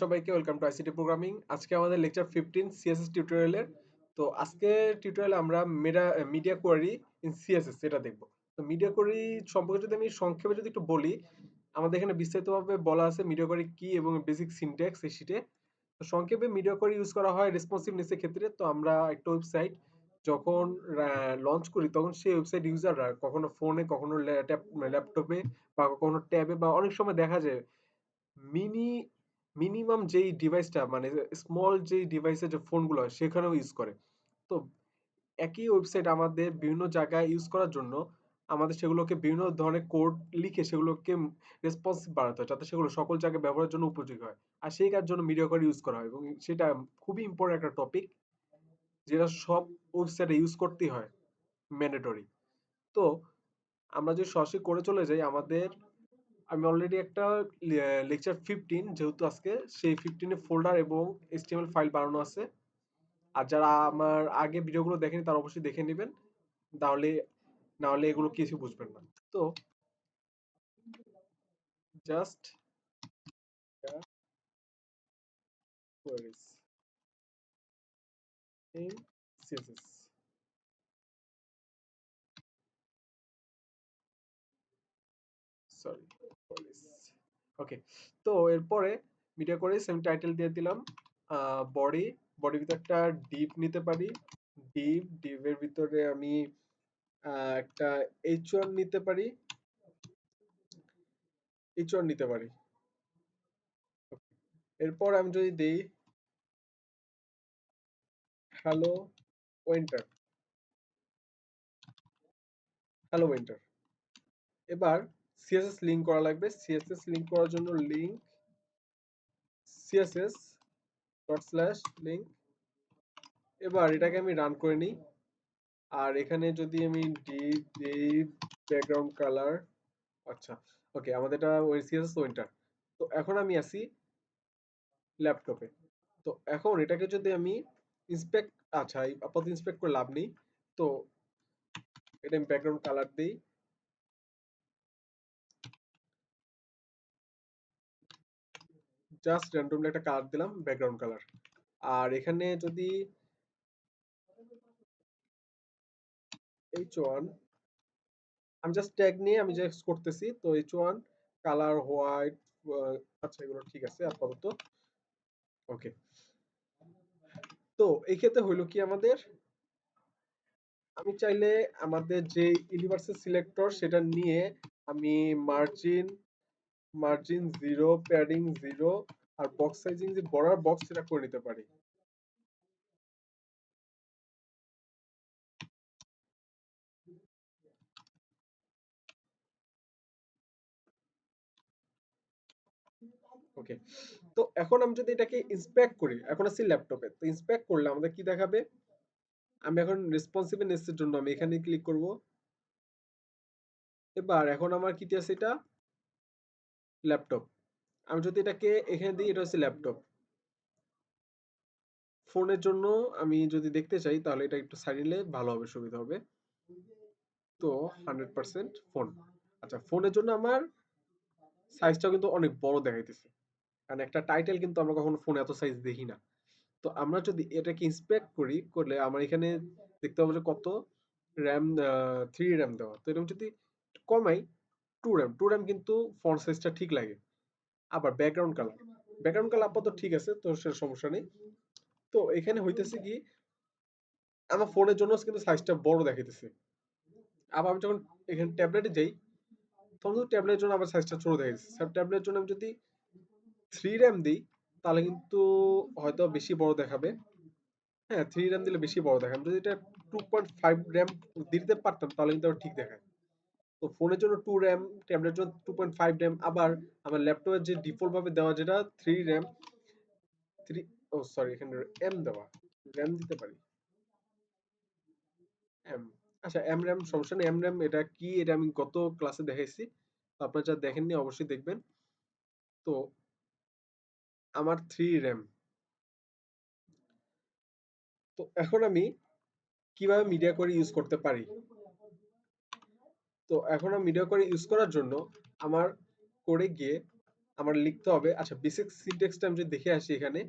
সবাইকে welcome to ICT programming. আজকে আমাদের লেকচার 15 সিএসএস টিউটোরিয়ালের। তো আজকে টিউটোরিয়ালে আমরা মিডিয়া কোয়ারি ইন সিএসএস এটা দেখব। তো মিডিয়া কোয়ারি সম্পর্কে যদি আমি সংক্ষেপে যদি একটু বলি, আমাদের এখানে বিস্তারিতভাবে বলা আছে মিডিয়া কোয়ারি কি এবং বেসিক সিনট্যাক্স এই শীটে। তো সংক্ষেপে মিডিয়া কোয়ারি ইউজ করা হয় রেসপন্সিভনেসের ক্ষেত্রে। তো আমরা একটা ওয়েবসাইট যখন লঞ্চ করি তখন সেই ওয়েবসাইট ইউজাররা কখনো ফোনে, কখনো ল্যাপটপে বা কখনো ট্যাবে বা অনেক সময় দেখা যায় মিনি মিনিমাম যেই ডিভাইসটা মানে স্মল যেই ডিভাইসের যে ফোনগুলো হয় সেখানেও ইউজ করে। তো একই ওয়েবসাইট আমাদের বিভিন্ন জায়গায় ইউজ করার জন্য আমাদের সেগুলোকে বিভিন্ন ধরনের কোড লিখে সেগুলোকে রেসপন্সিভ বানাতে হয় যাতে সেগুলো সকল জায়গায় ব্যবহারের জন্য উপযোগী হয়। আর সেই কার জন্য মিডিয়া কোড ইউজ করা হয় এবং সেটা খুবই ইম্পর্টেন্ট একটা টপিক যেটা সব ওয়েবসাইটে ইউজ করতেই হয়, ম্যান্ডেটরি। তো আমরা যদি সরাসরি করে চলে যাই আমাদের, আমি অলরেডি একটা লেকচার 15 যেহেতু আজকে সেই 15 এ ফোল্ডার এবং এইচটিএমএল ফাইল বানানো আছে। আর যারা আমার আগে ভিডিওগুলো দেখেনি তারা অবশ্যই দেখে নেবেন, তাহলে না হলে এগুলো কিছু বুঝবেন না। তো just queries in CSS, sorry queries. Okay, তো এরপরে মিডিয়া কোয়েরিজ আমি টাইটেল দিয়ে দিলাম বডি। বডির ভিতরে একটা ডিপ নিতে পারি। ডিপের ভিতরে আমি একটা H1 নিতে পারি, H1 নিতে পারি। এরপর আমি যদি দেই হ্যালো উইন্টার, হ্যালো উইন্টার। এবার সিএসএস লিংক করা লাগবে। সিএসএস লিংক করার জন্য link CSS dot slash link. এবার এটাকে আমি রান করে নিই। আর এখানে যদি আমি দিই ব্যাকগ্রাউন্ড কালার, আচ্ছা ওকে, আমাদের এটা ওই সিএসএস উইন্টার। তো এখন আমি আসি ল্যাপটপে। তো এখন এটাকে যদি আমি ইন্সপেক্ট, আচ্ছা আপাতত ইন্সপেক্ট করে লাভ নেই। তো এটা আমি ব্যাকগ্রাউন্ড কালার দিই, জাস্ট র্যান্ডমলি একটা কালার দিলাম ব্যাকগ্রাউন্ড কালার। আর এখানে যদি H1, আমি জাস্ট ট্যাগ নিয়ে আমি জাস্ট করতেছি। তো H1 কালার হোয়াইট, আচ্ছা এগুলো ঠিক আছে আপাতত। ওকে, তো এই ক্ষেত্রে হইলো কি আমাদের, আমি চাইলে আমাদের যে ইউনিভার্সাল সিলেক্টর সেটা নিয়ে আমি মার্জিন মার্জিন 0, প্যাডিং 0 আর বক্স সাইজিং যে বর্ডার বক্স সেটা করে নিতে পারি। ওকে, তো এখন আমি যদি এটাকে ইন্সপেক্ট করি, এখন আছি ল্যাপটপে, তো ইন্সপেক্ট করলে আমাদের কি দেখাবে, আমি এখন রেসপন্সিভনেস এর জন্য আমি এখানে ক্লিক করব। এবার এখন আমার কি আছে, এটা ল্যাপটপ। আমি যদি এটাকে এখানে দিই, এটা হচ্ছে ল্যাপটপ। ফোনের জন্য আমি যদি দেখতে চাই তাহলে এটা একটু সাইড নিলে ভালো হবে, সুবিধা হবে। তো 100% ফোন। আচ্ছা, ফোনের জন্য আমার সাইজটা কিন্তু অনেক বড় দেখাইতেছে, কারণ একটা টাইটেল কিন্তু আমরা কখনো ফোনে এত সাইজ দেখি না। তো আমরা যদি এটাকে ইন্সপেক্ট করি করলে আমার এখানে দেখতে পাবো যে কত র্যাম, 3 র্যাম দেওয়া। তো এরকম যদি কমাই 2 র্যাম, 2 র্যাম কিন্তু ফন্ট সাইজটা ঠিক লাগে। আবার ব্যাকগ্রাউন্ড কালার, ব্যাকগ্রাউন্ড কালার আপাতত ঠিক আছে, তো সে সমস্যা নেই। তো এখানে হইতেছে কি, আমার ফোনের জন্য কিন্তু সাইজটা বড় দেখাইতেছে। আবার আমি যখন এখানে ট্যাবলেটে যাই তখন কিন্তু ট্যাবলেটের জন্য আবার সাইজটা ছোট দেখাইতেছে। ট্যাবলেটের জন্য আমি যদি 3 র্যাম দিই তাহলে কিন্তু হয়তো বেশি বড় দেখাবে। হ্যাঁ, 3 র্যাম দিলে বেশি বড় দেখায়। আমি যদি এটা 2.5 র্যাম দিতে পারতাম তাহলে কিন্তু আবার ঠিক দেখায়। তো ফোনের জন্য 2 র্যাম, ট্যাবলেটের জন্য 2.5 র্যাম, আবার আমার ল্যাপটপের যে ডিফল্ট ভাবে দেওয়া যেটা 3 র্যাম, 3, ও সরি এখানে এম দেওয়া, র্যাম দিতে পারি এম। আচ্ছা এম র্যাম সমস্যা নেই, এম র্যাম এটা কি এটা আমি গত ক্লাসে দেখাইছি, তো আপনারা যারা দেখেননি অবশ্যই দেখবেন। তো আমার 3 র্যাম। তো এখন আমি কিভাবে মিডিয়া করে ইউজ করতে পারি। তো এখন আমি মিডিয়া করে ইউজ করার জন্য আমার করে গিয়ে আমার লিখতে হবে, আচ্ছা বেসিক সিনট্যাক্সটা আমি যদি দেখে আসি এখানে,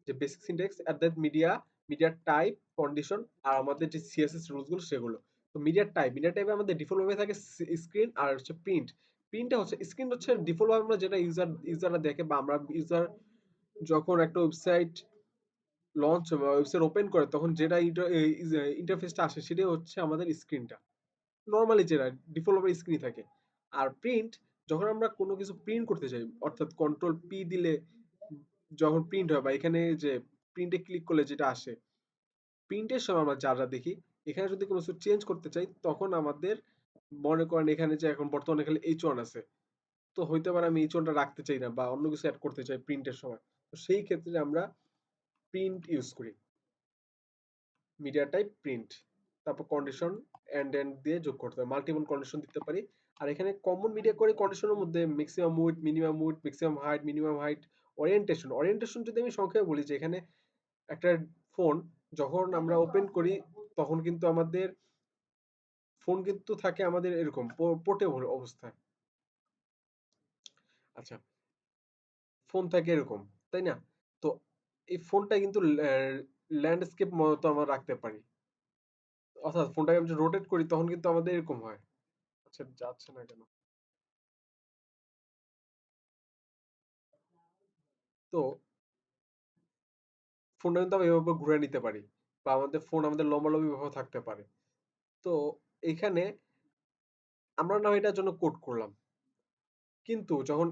যে basic syntax at that media, media type, condition, আর আমাদের যে সিএসএস রুলস গুলো সেগুলো। তো মিডিয়া টাইপে আমাদের ডিফল্ট ভাবে থাকে স্ক্রিন আর হচ্ছে প্রিন্ট। প্রিন্টটা হচ্ছে, স্ক্রিন হচ্ছে ডিফল্ট ভাবে আমরা যেটা ইউজাররা দেখে, বা আমরা ইউজার যখন একটা ওয়েবসাইট লঞ্চ বা ওয়েবসাইট ওপেন করে তখন যেটা ইন্টারফেসটা আসে সেটাই হচ্ছে আমাদের স্ক্রিনটা, নর্মালি যেটা ডিফল্ট ভাবে স্ক্রিন থাকে। আর প্রিন্ট, যখন আমরা কোনো কিছু প্রিন্ট করতে চাই, অর্থাৎ কন্ট্রোল পি দিলে যখন প্রিন্ট হয়, বা এখানে যে প্রিন্টে ক্লিক করলে যেটা আসে, প্রিন্টের সময় আমরা যা যা দেখি, এখানে যদি কোনো কিছু চেঞ্জ করতে চাই তখন আমাদের, মনে করেন এখানে যে এখন বর্তমানে এখানে H1 আছে, তো হইতে পারে আমি H1টা রাখতে চাই না বা অন্য কিছু অ্যাড করতে চাই প্রিন্টের সময়, তো সেই ক্ষেত্রে আমরা প্রিন্ট ইউজ করি, মিডিয়া টাইপ প্রিন্ট। তারপর কন্ডিশন এন্ড এন্ড দিয়ে যোগ করতে হবে, মাল্টিপল কন্ডিশন দিতে পারি। আর এখানে কমন মিডিয়া করে কন্ডিশনের মধ্যে maximum height, minimum height, orientation যদি আমি সংক্ষেপে বলি, যে এখানে একটা ফোন যখন আমরা ওপেন করি তখন কিন্তু আমাদের ফোন কিন্তু থাকে আমাদের এরকম পোর্টেবল অবস্থায়। আচ্ছা, ফোন থাকে এরকম, তাই না? তো এই ফোনটা কিন্তু ল্যান্ডস্কেপ মতো আমরা রাখতে পারি, অর্থাৎ ফোনটাকে আমি রোটেট করি তখন কিন্তু আমাদের এরকম হয়। আচ্ছা, যাচ্ছে না কেন? তো ফোনটা কিন্তু আমি এভাবে ঘুরে নিতে পারি, বা আমাদের ফোন আমাদের লম্বালম্বি ভাবে থাকতে পারে। তো এখানে আমরা না এটার জন্য কোড করলাম, কিন্তু যখন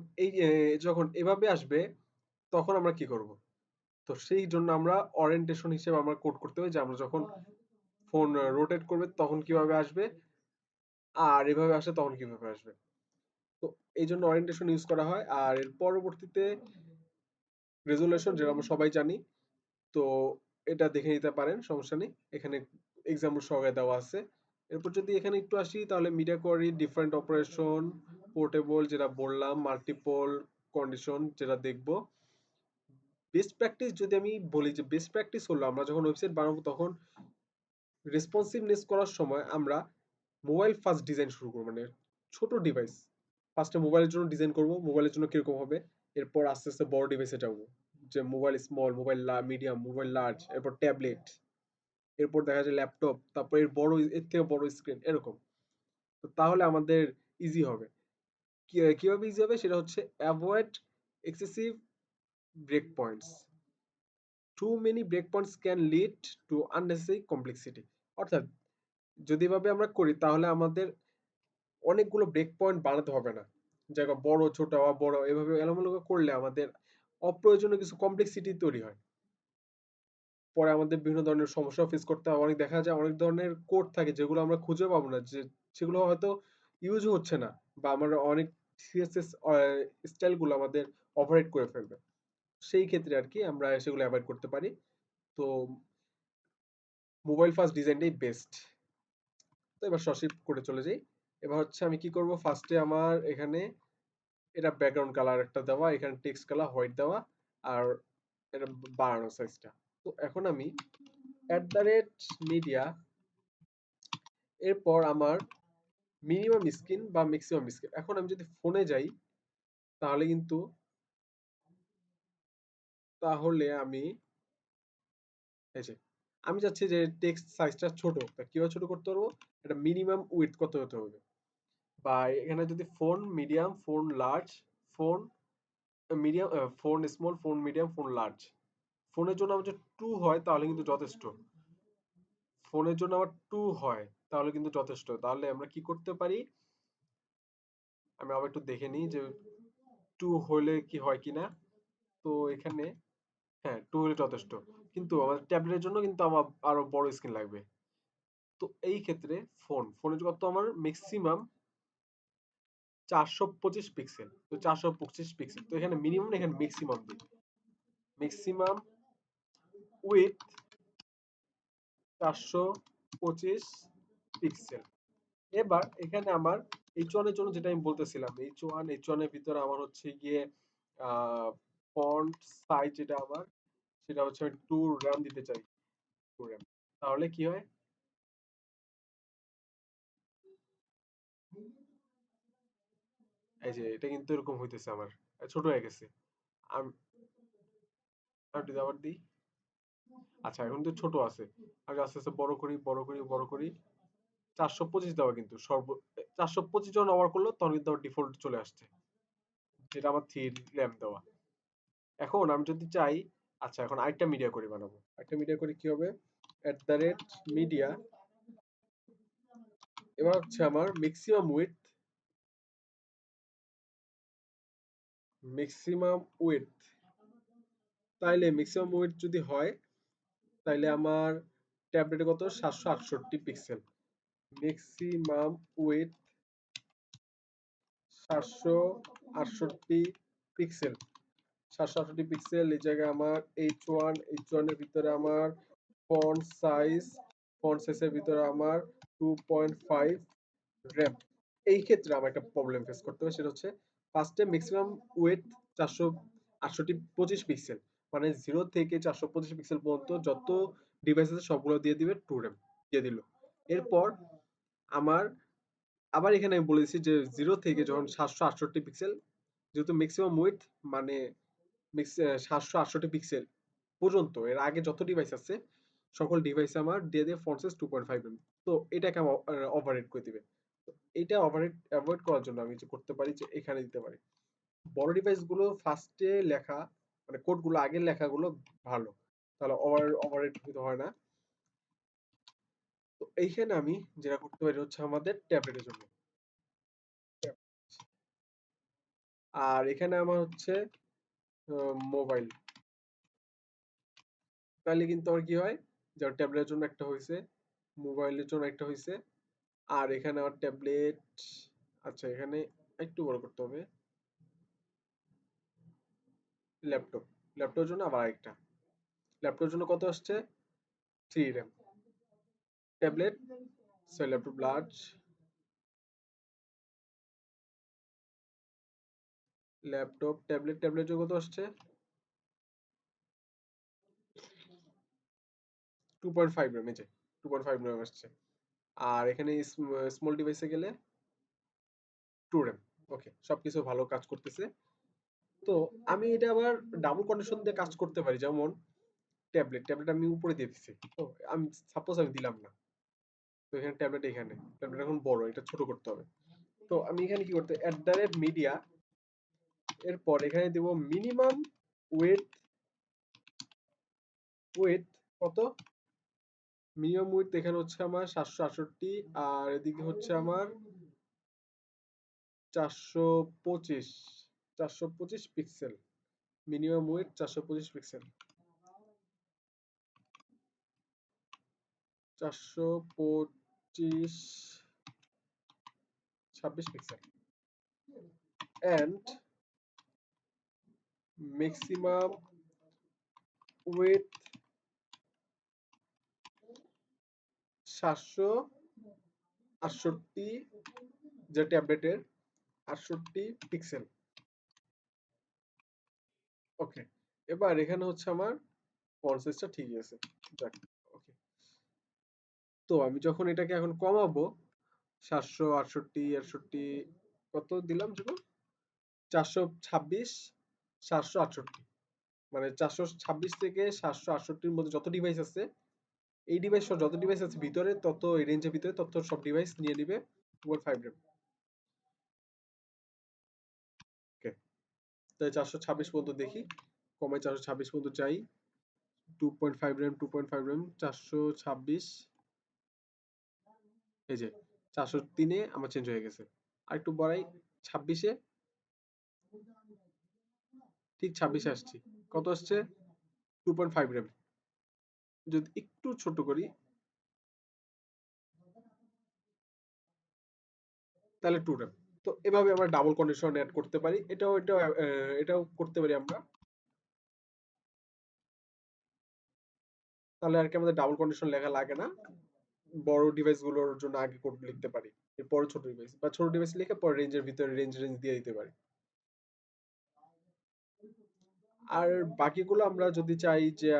যখন এভাবে আসবে তখন আমরা কি করব? তো সেই জন্য আমরা ওরিয়েন্টেশন হিসেবে আমরা কোড করতে হবে, যে আমরা যখন ফোন রোটেট করবে তখন কিভাবে আসবে, আর এভাবে আসে তখন কিভাবে আসবে। তো এই জন্য ওরিয়েন্টেশন ইউজ করা হয়। আর এর পরবর্তীতে রেজুলেশন, যেটা আমরা সবাই জানি। তো এটা দেখে নিতে পারেন, সমস্যা নেই, এখানে এক্সাম্পল সহকারে দেওয়া আছে। এরপর যদি এখানে একটু আসি, তাহলে media query, different operation, portable যেটা বললাম, মাল্টিপল কন্ডিশন যেটা দেখবো। বেস্ট প্র্যাকটিস যদি আমি বলি, যে বেস্ট প্র্যাকটিস হলো আমরা যখন ওয়েবসাইট বানাবো তখন রেসপন্সিভনেস করার সময় আমরা মোবাইল ফার্স্ট ডিজাইন শুরু করবো, মানে ছোট ডিভাইস ফার্স্টে মোবাইলের জন্য ডিজাইন করব, মোবাইলের জন্য কিরকম হবে, এরপর আস্তে আস্তে বড় ডিভাইসে যাবো, যে mobile small, mobile medium, mobile large, এরপর ট্যাবলেট, এরপর দেখা যায় ল্যাপটপ, তারপর এর বড়, এর থেকে বড় স্ক্রিন, এরকম। তো তাহলে আমাদের ইজি হবে। কিভাবে ইজি হবে সেটা হচ্ছে avoid excessive break points, too many break points can lead to unnecessary complexity. অর্থাৎ যদি এভাবে আমরা করি তাহলে আমাদের অনেকগুলো ব্রেক পয়েন্ট বানাতে হবে না, জায়গা বড় ছোট বা বড় এভাবে এলোমেলো করে করলে আমাদের অপ্রয়োজনীয় কিছু কমপ্লেক্সিটি তৈরি হয়, পরে আমাদের বিভিন্ন ধরনের সমস্যা ফেস করতে হয়। অনেক দেখা যায় অনেক ধরনের কোড থাকে যেগুলো আমরা খুঁজে পাবো না, যে সেগুলো হয়তো ইউজও হচ্ছে না, বা আমরা অনেক সিএসএস স্টাইল গুলো আমাদের অপারেট করে ফেলবে, সেই ক্ষেত্রে আর কি আমরা সেগুলো অ্যাভয়েড করতে পারি। তো মোবাইল ফার্স্ট ডিজাইনটাই বেস্ট। তো এবার সশিপ করে চলে যাই। এবার হচ্ছে আমি কি করব, ফার্স্টে আমার এখানে এটা ব্যাকগ্রাউন্ড কালার একটা দেওয়া, এখানে টেক্সট কালার হোয়াইট দেওয়া, আর এটা বাড়ানো সাইজটা। তো এখন আমি @media, এরপর আমার মিনিমাম স্ক্রিন বা ম্যাক্সিমাম স্ক্রিন। এখন আমি যদি ফোনে যাই তাহলে কিন্তু, তাহলে আমি এই যে আমি চাচ্ছি যে টেক্সট সাইজটা ছোট, তা কিভাবে ছোট করতে পারবো, এটা মিনিমাম উইডথ কত হতে হবে, বা এখানে যদি phone medium, phone large, phone medium, phone small, phone medium, phone large, ফোনের জন্য আমার যদি 2 হয় তাহলে কিন্তু যথেষ্ট, ফোনের জন্য আমার 2 হয় তাহলে কিন্তু যথেষ্ট। তাহলে আমরা কি করতে পারি, আমি আবার একটু দেখে নিই যে 2 হলে কি হয় কিনা। তো এখানে হ্যাঁ, 2 হলে যথেষ্ট। কিন্তু আমাদের ট্যাবলেটের জন্য কিন্তু আমার আরো বড় স্ক্রিন লাগবে। তো এই ক্ষেত্রে ফোনের কত আমার ম্যাক্সিমাম 425 পিক্সেল। তো 425 পিক্সেল। তো এখানে মিনিমাম না, এখানে ম্যাক্সিমাম দিই। Maximum with 425 pixel. এবার এখানে আমার H1 এর জন্য যেটা আমি বলতেছিলাম, H1 এর ভিতরে আমার হচ্ছে গিয়ে ফন্ট সাইজ যেটা আমার, সেটা হচ্ছে আমি 2 RAM দিতে চাই, 2 RAM। তাহলে কি হয়, এই যে এটা কিন্তু এরকম হইতেছে আমার, ছোট হয়ে গেছে। আম- আবার দিই। আচ্ছা এখন তো ছোট আছে, আগে আস্তে আস্তে বড় করি বড় করি বড় করি। 425 দেওয়া কিন্তু 425 জন ওভার করলো তখন কিন্তু আমার ডিফল্ট চলে আসছে, যেটা আমার 3 র্যাম দেওয়া। এখন আমি যদি চাই, আচ্ছা এখন আরেকটা মিডিয়া করি বানাবো। একটা মিডিয়া করি কি হবে, @media। এবার হচ্ছে আমার ম্যাক্সিমাম উইডথ। তাইলে ম্যাক্সিমাম উইডথ যদি হয়, তাইলে আমার ট্যাবলেটে কত, 768 pixel. Maximum width 768 pixel. 768 pixel. এই জায়গায় আমার H1 এর ভিতরে আমার ফন্ট সাইজের ভিতরে আমার 2.5 র্যাম। এই ক্ষেত্রে আমার একটা প্রবলেম ফেস করতে হবে, সেটা হচ্ছে ফার্স্টে ম্যাক্সিমাম উইডথ 468 25 পিক্সেল, মানে 0 থেকে 425 পিক্সেল পর্যন্ত যত ডিভাইস আছে সবগুলো দিয়ে দিবে 2 র্যাম দিয়ে দিল। এরপর আমার আবার এখানে আমি বলেছি যে 0 থেকে যখন 768 পিক্সেল, যেহেতু ম্যাক্সিমাম উইডথ মানে 768 পিক্সেল পর্যন্ত, এর আগে যত ডিভাইস আছে সকল ডিভাইসে আমার দিয়ে দিয়ে ফন্ট সাইজ 2.5 এম। তো এটাকে আমার ওভাররেট করে দিবে। তো এটা ওভাররেট অ্যাভয়েড করার জন্য আমি যে করতে পারি যে এখানে দিতে পারি বড় ডিভাইস গুলো ফার্স্টে লেখা, মানে কোড গুলো আগের লেখাগুলো ভালো, তাহলে ওভাররেট হতে হয় না। তো এইখানে আমি যেটা করতে পারি হচ্ছে আমাদের ট্যাবলেটের জন্য, আর এখানে আমার হচ্ছে মোবাইল। তাহলে কিন্তু আমার কি হয়, যেমন ট্যাবলেটের জন্য একটা হয়েছে, মোবাইলের জন্য একটা হয়েছে, আর এখানে আমার ট্যাবলেট। আচ্ছা এখানে একটু বড় করতে হবে। ল্যাপটপ, ল্যাপটপের জন্য আবার আরেকটা। ল্যাপটপের জন্য কত আসছে, 3 RAM. Tablet, laptop large, laptop tablet জন্য কত আসছে, 2.5 র্যাম। এই যে 2.5 র্যাম আসছে। আর এখানে স্মল ডিভাইসে গেলে 2 র্যাম। ওকে, সবকিছু ভালো কাজ করতেছে। তো আমি এটা আবার ডাবল কন্ডিশন দিয়ে কাজ করতে পারি, যেমন ট্যাবলেট আমি উপরে দিয়ে দিচ্ছি, তো আমি সাপোজ আমি দিলাম না, তো এখানে ট্যাবলেট এখন বড়, এটা ছোট করতে হবে। তো আমি এখানে কি করতে, @media, এরপর এখানে দিব মিনিমাম উইডথ। উইডথ কত, মিনিমাম উইডথ এখানে হচ্ছে আমার 768, আর এদিকে হচ্ছে আমার 425 425 pixel. Minimum width 425 pixel. 425 26 pixel. And maximum width 768, যে ট্যাবলেটের 68 পিক্সেল। ওকে, এবার এখানে হচ্ছে আমার ফন্ট সাইজটা ঠিকই আছে। যাক, ওকে। তো আমি যখন এটাকে এখন কমাবো, 768 কত দিলাম যেন, 426 768, মানে 426 থেকে 768-র মধ্যে যত ডিভাইস আছে, এই ডিভাইস সহ যত ডিভাইস আছে ভিতরে, তত এই রেঞ্জের ভিতরে তত সব ডিভাইস নিয়ে নিবে 2.5 র্যাম। ওকে, তাই 426 পর্যন্ত দেখি, কমাই 426 পর্যন্ত চাই। 2.5 র্যাম 426, এই যে 403-এ আমার চেঞ্জ হয়ে গেছে। আর একটু বাড়াই 26-এ, ঠিক 26-এ আসছি। কত আসছে, 2.5 র্যাম। যদি একটু ছোট করি তাহলে 2 র্যাম। তো এভাবে আমরা ডাবল কন্ডিশন অ্যাড করতে পারি, এটাও করতে পারি আমরা। তাহলে আর কি আমাদের ডাবল কন্ডিশন লেখা লাগে না। বড় ডিভাইস গুলোর জন্য আগে কোড লিখতে পারি, এরপর ছোট ডিভাইস বা ছোট ডিভাইস লিখে পরে রেঞ্জের ভিতরে রেঞ্জ দিয়ে দিতে পারি। আর বাকিগুলো আমরা যদি চাই যে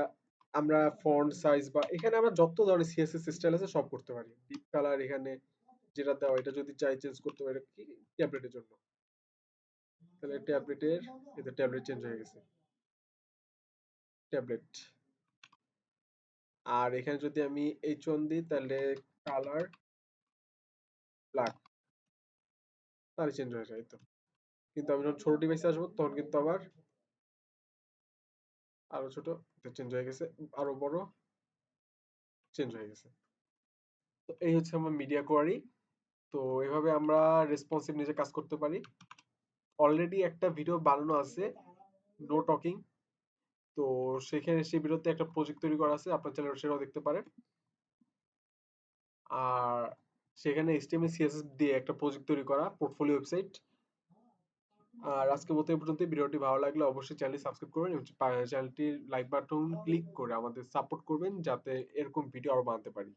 আমরা ফন্ট সাইজ বা এখানে আমরা যত ধরনের সিএসএস স্টাইল আছে সব করতে পারি। ডিপ কালার এখানে যেটা দেওয়া, এটা যদি চাই চেঞ্জ করতে পারি কি ট্যাবলেটের জন্য। তাহলে ট্যাবলেটের এই যে ট্যাবলেট চেঞ্জ হয়ে গেছে, ট্যাবলেট। আর এখানে যদি আমি H1 দিই তাহলে কালার ব্ল্যাক, তাহলে চেঞ্জ হয়ে যায়। তো কিন্তু আমি যখন ছোট ডিভাইসে আসবো তখন কিন্তু আবার আরো ছোট, চেঞ্জ হয়ে গেছে, আরো বড়, চেঞ্জ হয়ে গেছে। তো এই হচ্ছে আমার মিডিয়া কোয়ারি। তো এভাবে আমরা রেসপন্সিভ নিজে কাজ করতে পারি। অলরেডি একটা ভিডিও বানানো আছে, নো টকিং। তো সেখানে সেই ভিডিওতে একটা প্রজেক্ট তৈরি করা আছে, আপনার চ্যানেলে সেটাও দেখতে পারেন। আর সেখানে HTML CSS দিয়ে একটা প্রজেক্ট তৈরি করা, পোর্টফোলিও ওয়েবসাইট। আর আজকের মতো এই পর্যন্ত। ভিডিওটি ভালো লাগলে অবশ্যই চ্যানেলটি সাবস্ক্রাইব করবেন এবং চ্যানেলটির লাইক বাটন ক্লিক করে আমাদের সাপোর্ট করবেন, যাতে এরকম ভিডিও আরো বানাতে পারি।